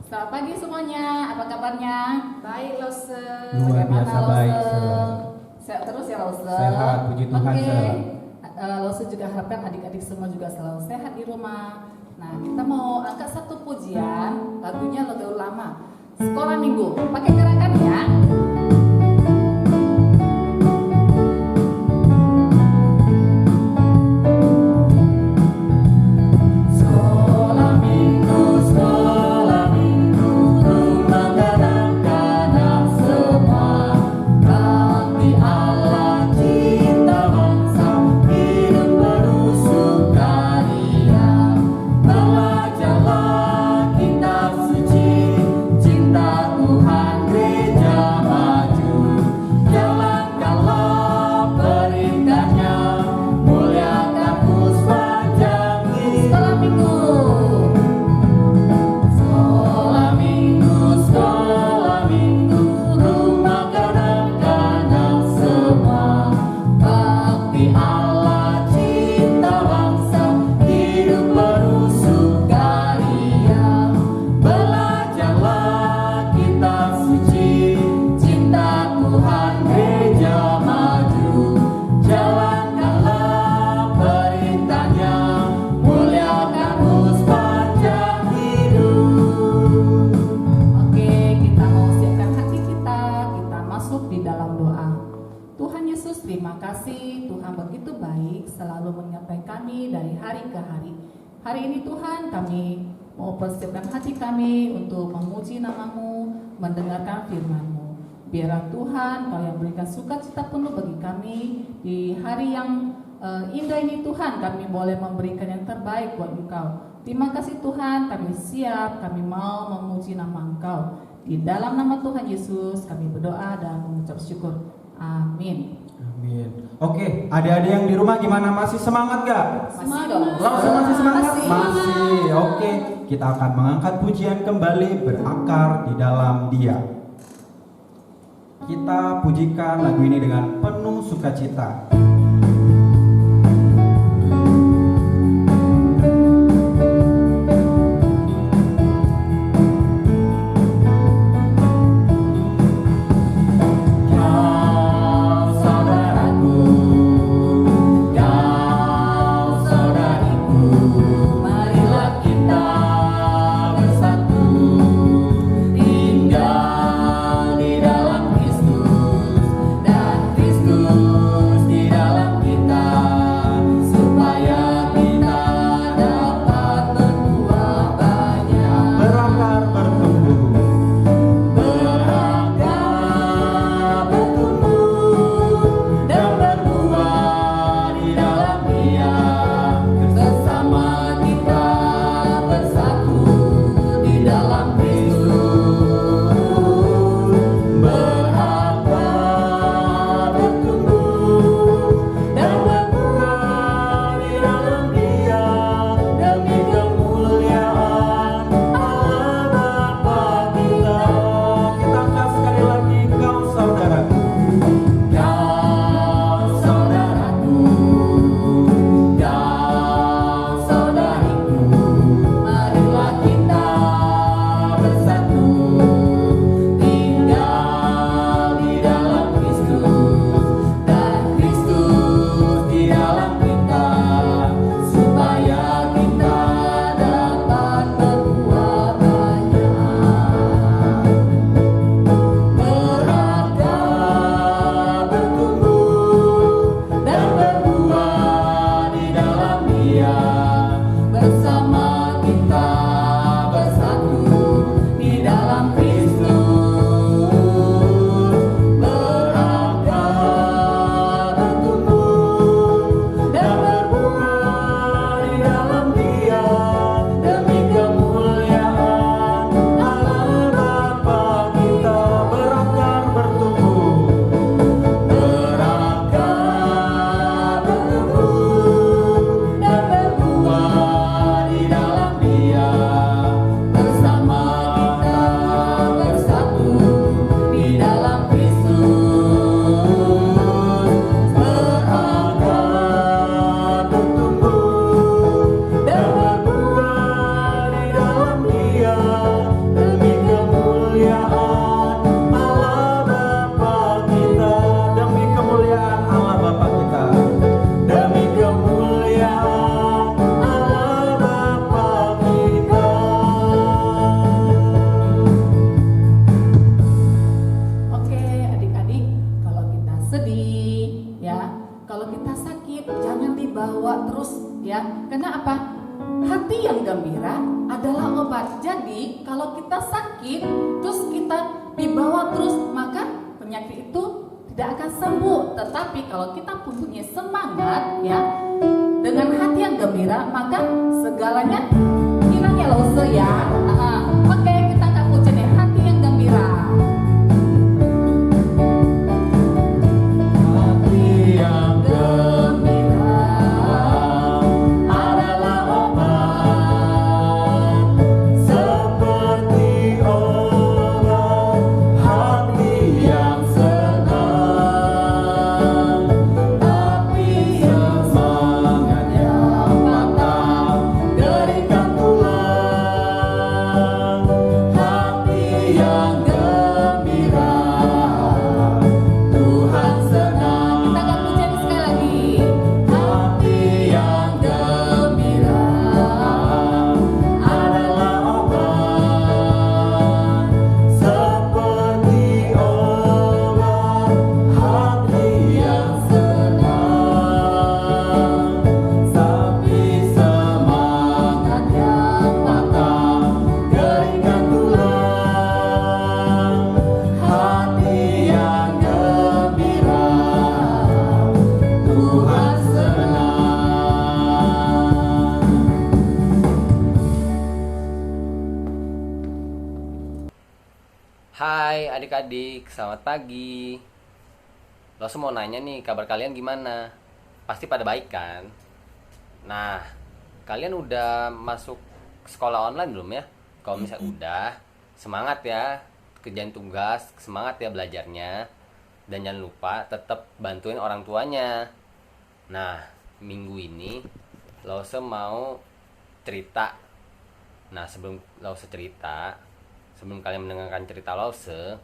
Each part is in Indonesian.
Selamat pagi semuanya, apa kabarnya? Baik, Lose. Luar biasa baik, Sehat terus ya, Lose. Sehat, puji Tuhan, Oke. Sir. Lose juga harapkan adik-adik semua juga selalu sehat di rumah. Nah, kita mau angkat satu pujian, lagunya lagu lama, Sekolah Minggu. Pakai gerakan ya. Terima kasih, Tuhan begitu baik selalu menyertai kami dari hari ke hari. Hari ini Tuhan, kami mau persiapkan hati kami untuk memuji nama-Mu, mendengarkan firman-Mu. Biarlah Tuhan, Kau yang berikan sukacita penuh bagi kami di hari yang indah ini Tuhan, kami boleh memberikan yang terbaik buat Engkau. Terima kasih Tuhan, kami siap, kami mau memuji nama Engkau. Di dalam nama Tuhan Yesus kami berdoa dan mengucap syukur. Amin. Amin. Oke, adik-adik yang di rumah gimana? Masih semangat gak? Masih dong. Langsung masih semangat? Masih. Oke, kita akan mengangkat pujian kembali berakar di dalam Dia. Kita pujikan lagu ini dengan penuh sukacita. Bersatu dibawa terus ya. Karena apa? Hati yang gembira adalah obat. Jadi kalau kita sakit terus kita dibawa terus, maka penyakit itu tidak akan sembuh. Tetapi kalau kita punya semangat ya, dengan hati yang gembira, maka segalanya hilangnya lose ya. Oke, kita akan puji nih, hati yang gembira. Hati yang gembira adalah obat, seperti obat. Hati yang senang, tapi semangatnya patah, gerikan tulang. Hati yang gembira, Tuhan senang. Kita akan puji sekali lagi. Hati yang gembira adalah obat, seperti obat. Hati yang senang, tapi semangat yang patah, gerikan tulang. Hati yang gembira, Tuhan senang. Hai adik-adik, selamat pagi. Lo semua mau nanya nih, kabar kalian gimana? Pasti pada baik kan? Nah, kalian udah masuk sekolah online belum ya? Kalau misalnya udah, semangat ya kerjain tugas, semangat ya belajarnya. Dan jangan lupa tetap bantuin orang tuanya. Nah, minggu ini Lause mau cerita. Nah, sebelum Lause cerita, sebelum kalian mendengarkan cerita Lause,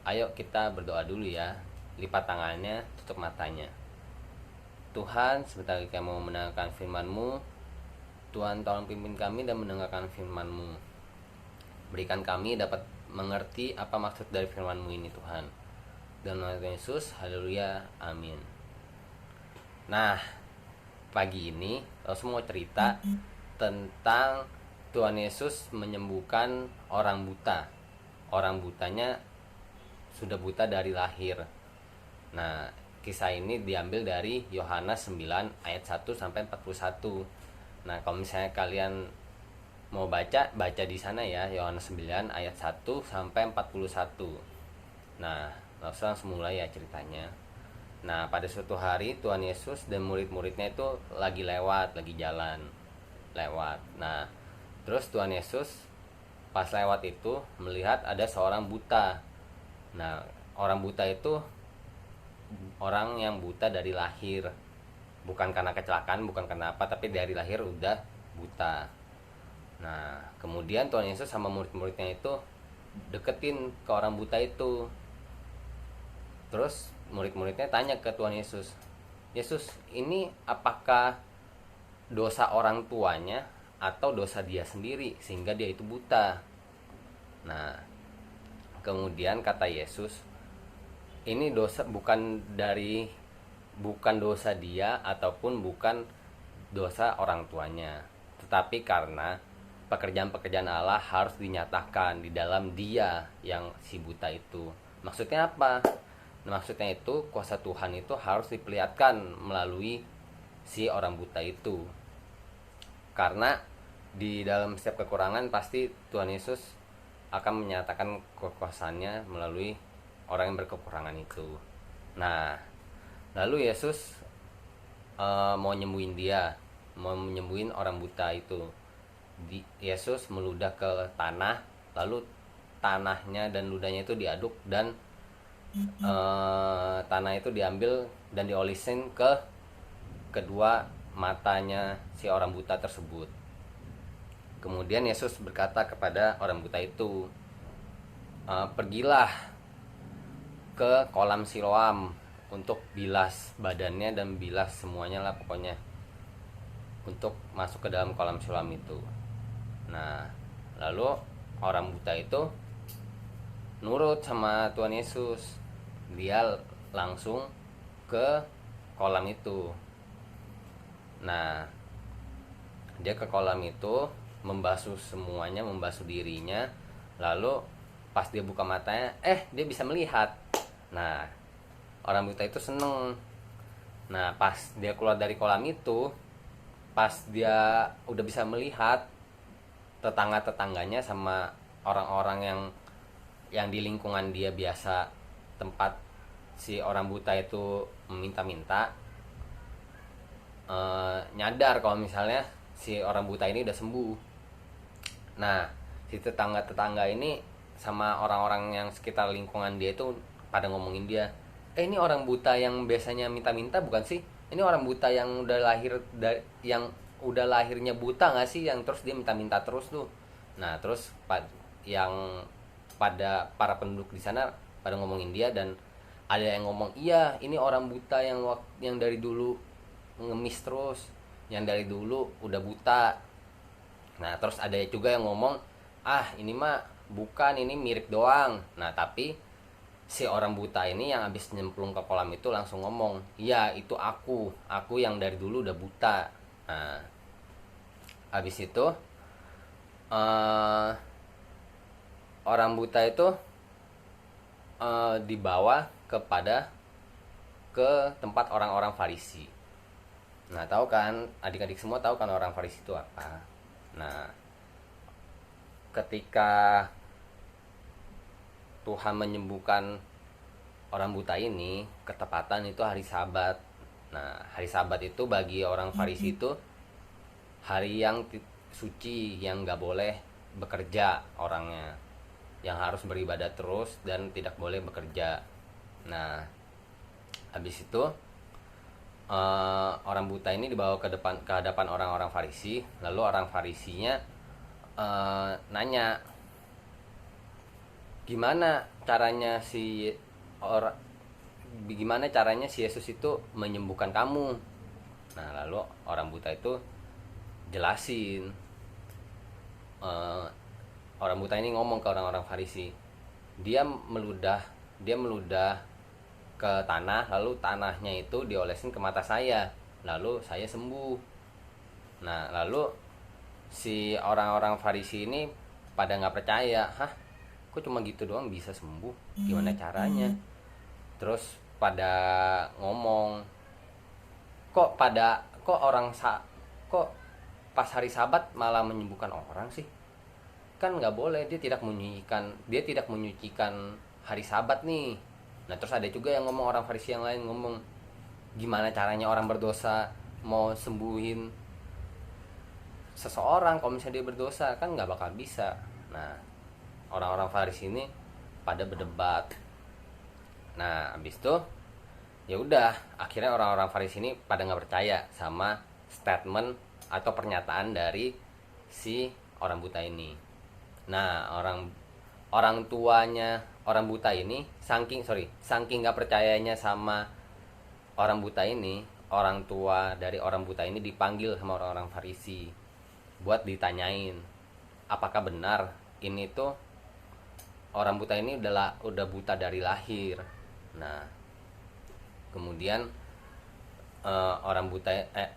ayo kita berdoa dulu ya. Lipat tangannya, tutup matanya. Tuhan, sebentar lagi kami mau mendengarkan firman-Mu. Tuhan, tolong pimpin kami dan mendengarkan firman-Mu. Berikan kami dapat mengerti apa maksud dari firman-Mu ini, Tuhan. Dan nama Yesus, haleluya, amin. Nah, pagi ini Lause mau cerita tentang Tuhan Yesus menyembuhkan orang buta. Orang butanya sudah buta dari lahir. Nah, kisah ini diambil dari Yohanes 9 ayat 1 sampai 41. Nah, kalau misalnya kalian mau baca di sana ya, Yohanes 9 ayat 1 sampai 41. Nah, langsung mulai ya ceritanya. Nah, pada suatu hari Tuhan Yesus dan murid-muridnya itu lagi jalan lewat. Nah, terus Tuhan Yesus pas lewat itu melihat ada seorang buta. Nah, orang buta itu orang yang buta dari lahir, bukan karena kecelakaan, bukan karena apa, tapi dari lahir udah buta. Nah, kemudian Tuhan Yesus sama murid-muridnya itu deketin ke orang buta itu. Terus murid-muridnya tanya ke Tuhan Yesus, Yesus, ini apakah dosa orang tuanya atau dosa dia sendiri sehingga dia itu buta? Nah, kemudian kata Yesus, ini dosa bukan dosa dia ataupun bukan dosa orang tuanya, tetapi karena pekerjaan-pekerjaan Allah harus dinyatakan di dalam dia yang si buta itu. Maksudnya apa? Nah, maksudnya itu kuasa Tuhan itu harus diperlihatkan melalui si orang buta itu. Karena di dalam setiap kekurangan pasti Tuhan Yesus akan menyatakan kekuasaannya melalui orang yang berkekurangan itu. Nah, lalu Yesus mau nyembuhin orang buta itu. Yesus meludah ke tanah, lalu tanahnya dan ludahnya itu diaduk dan tanah itu diambil dan diolisin ke kedua matanya si orang buta tersebut. Kemudian Yesus berkata kepada orang buta itu, pergilah ke kolam Siloam untuk bilas badannya dan bilas semuanya lah pokoknya, untuk masuk ke dalam kolam Siloam itu. Nah, lalu orang buta itu nurut sama Tuhan Yesus. Dia langsung ke kolam itu. Nah, dia ke kolam itu membasuh semuanya, membasuh dirinya. Lalu pas dia buka matanya, dia bisa melihat. Nah, orang buta itu seneng. Nah, pas dia keluar dari kolam itu, pas dia udah bisa melihat, tetangga-tetangganya sama orang-orang yang di lingkungan dia biasa tempat si orang buta itu meminta-minta, nyadar kalau misalnya si orang buta ini udah sembuh. Nah, si tetangga-tetangga ini sama orang-orang yang sekitar lingkungan dia itu pada ngomongin dia, ini orang buta yang biasanya minta-minta bukan sih? Ini orang buta yang udah yang udah lahirnya buta nggak sih, yang terus dia minta-minta terus tuh. Nah, terus yang pada para penduduk di sana pada ngomongin dia, dan ada yang ngomong, iya ini orang buta yang dari dulu ngemis terus, yang dari dulu udah buta. Nah, terus ada juga yang ngomong, ini mah bukan, ini mirip doang. Nah, tapi si orang buta ini yang habis nyemplung ke kolam itu langsung ngomong, iya itu aku yang dari dulu udah buta. Nah, habis itu orang buta itu dibawa ke tempat orang-orang Farisi. Nah, tahu kan, adik-adik semua tahu kan orang Farisi itu apa. Nah, ketika Tuhan menyembuhkan orang buta ini, ketepatan itu hari Sabat. Nah, hari Sabat itu bagi orang Farisi itu hari yang suci, yang nggak boleh bekerja orangnya, yang harus beribadah terus dan tidak boleh bekerja. Nah, habis itu orang buta ini dibawa ke hadapan orang-orang Farisi. Lalu orang Farisinya nanya, gimana caranya si Yesus itu menyembuhkan kamu? Nah, lalu orang buta itu jelasin. Orang buta ini ngomong ke orang-orang Farisi, dia meludah ke tanah, lalu tanahnya itu diolesin ke mata saya, lalu saya sembuh. Nah, lalu si orang-orang Farisi ini pada nggak percaya, kok cuma gitu doang bisa sembuh, gimana caranya? Terus pada ngomong, kok pas hari Sabat malah menyembuhkan orang sih? Kan nggak boleh, dia tidak menyucikan hari Sabat nih. Nah, terus ada juga yang ngomong, orang Farisi yang lain ngomong, gimana caranya orang berdosa mau sembuhin seseorang kalau misalnya dia berdosa? Kan nggak bakal bisa. Nah, orang-orang Farisi ini pada berdebat. Nah, habis itu ya udah, akhirnya orang-orang Farisi ini pada nggak percaya sama statement atau pernyataan dari si orang buta ini. Nah, orang tuanya orang buta ini saking nggak percayanya sama orang buta ini, orang tua dari orang buta ini dipanggil sama orang-orang Farisi buat ditanyain, apakah benar ini tuh orang buta ini udah buta dari lahir. Nah, kemudian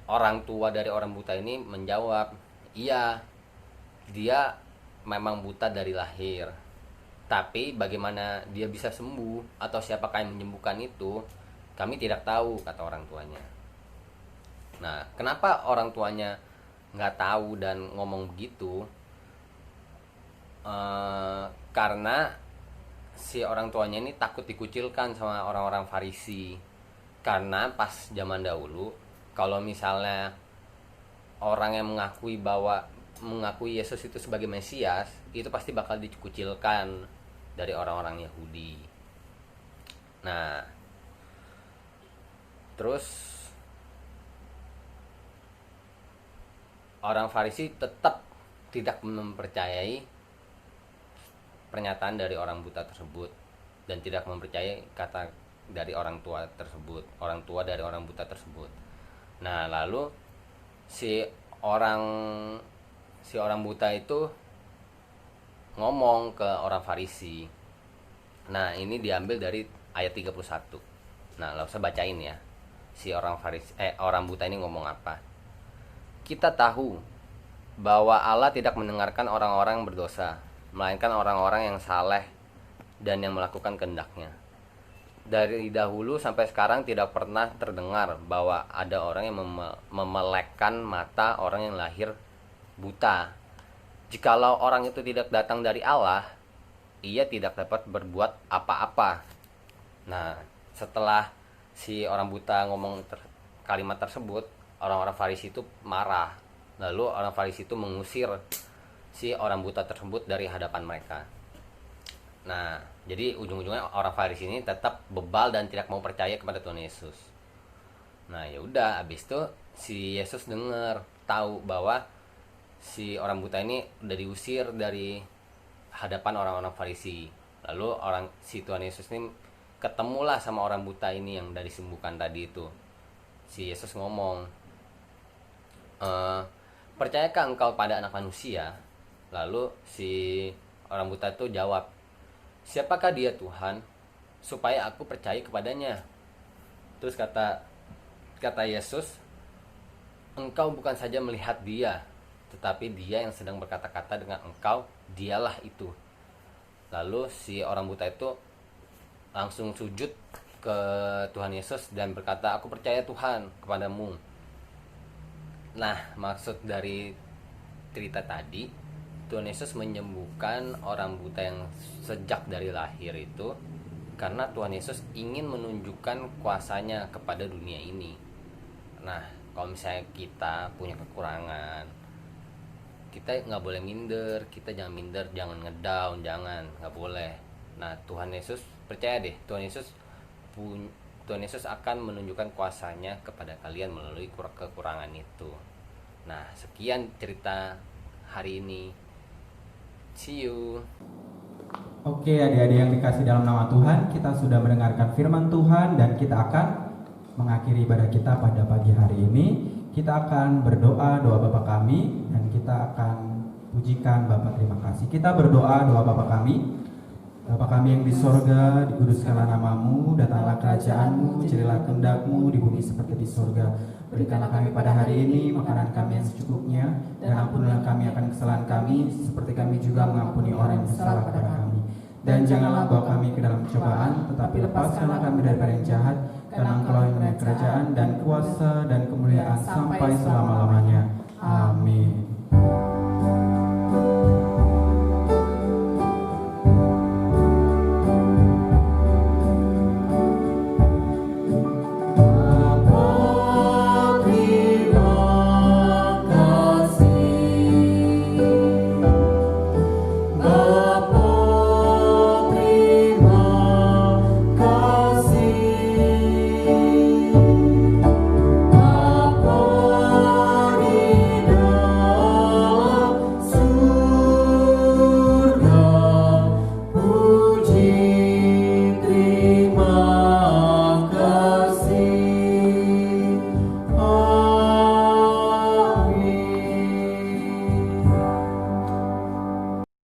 orang tua dari orang buta ini menjawab, iya, dia memang buta dari lahir, tapi bagaimana dia bisa sembuh atau siapakah yang menyembuhkan itu, kami tidak tahu, kata orang tuanya. Nah, kenapa orang tuanya nggak tahu dan ngomong begitu? Karena si orang tuanya ini takut dikucilkan sama orang-orang Farisi. Karena pas zaman dahulu, kalau misalnya orang yang mengakui Yesus itu sebagai Mesias, itu pasti bakal dikucilkan dari orang-orang Yahudi. Nah, terus orang Farisi tetap tidak mempercayai pernyataan dari orang buta tersebut dan tidak mempercayai kata dari orang tua dari orang buta tersebut. Nah, lalu si orang buta itu ngomong ke orang Farisi. Nah, ini diambil dari ayat 31. Nah, lalu saya bacain ya. Si orang buta ini ngomong apa? kita tahu bahwa Allah tidak mendengarkan orang-orang yang berdosa, melainkan orang-orang yang saleh dan yang melakukan kehendaknya. Dari dahulu sampai sekarang tidak pernah terdengar bahwa ada orang yang memelekkan mata orang yang lahir buta. Jikalau orang itu tidak datang dari Allah, ia tidak dapat berbuat apa-apa. Nah, setelah si orang buta ngomong kalimat tersebut, orang-orang Farisi itu marah. Lalu orang Farisi itu mengusir si orang buta tersebut dari hadapan mereka. Nah, jadi ujung-ujungnya orang Farisi ini tetap bebal dan tidak mau percaya kepada Tuhan Yesus. Nah, ya udah, habis itu si Yesus dengar, tahu bahwa si orang buta ini udah diusir dari hadapan orang-orang Farisi. Lalu si Tuhan Yesus ini ketemulah sama orang buta ini yang dari disembuhkan tadi itu. Si Yesus ngomong, percayakah engkau pada anak manusia? Lalu si orang buta itu jawab, siapakah dia Tuhan, supaya aku percaya kepadanya? Terus kata Yesus, engkau bukan saja melihat dia, tetapi dia yang sedang berkata-kata dengan engkau, dialah itu. Lalu si orang buta itu langsung sujud ke Tuhan Yesus dan berkata, aku percaya Tuhan kepadamu. Nah, maksud dari cerita tadi, Tuhan Yesus menyembuhkan orang buta yang sejak dari lahir itu karena Tuhan Yesus ingin menunjukkan kuasanya kepada dunia ini. Nah, kalau misalnya kita punya kekurangan, kita nggak boleh minder, kita jangan minder, jangan ngedown, nggak boleh. Nah, Tuhan Yesus, percaya deh, Tuhan Yesus akan menunjukkan kuasanya kepada kalian melalui kekurangan itu. Nah, sekian cerita hari ini. See you. Oke, adik-adik yang dikasih dalam nama Tuhan, kita sudah mendengarkan firman Tuhan dan kita akan mengakhiri ibadah kita pada pagi hari ini. Kita akan berdoa doa Bapa kami dan kita akan pujikan Bapa terima kasih. Kita berdoa doa Bapa kami. Bapa kami yang di sorga, dikuduskanlah namamu, datanglah kerajaanmu, jadilah kehendak-mu di bumi seperti di sorga. Berikanlah kami pada hari ini makanan kami yang secukupnya, dan ampunilah kami akan kesalahan kami, seperti kami juga mengampuni orang yang bersalah kepada kami. Dan janganlah bawa kami ke dalam pencobaan, tetapi lepaskanlah kami daripada yang jahat, karena Engkau yang punya kerajaan dan kuasa dan kemuliaan sampai selama-lamanya. Amin.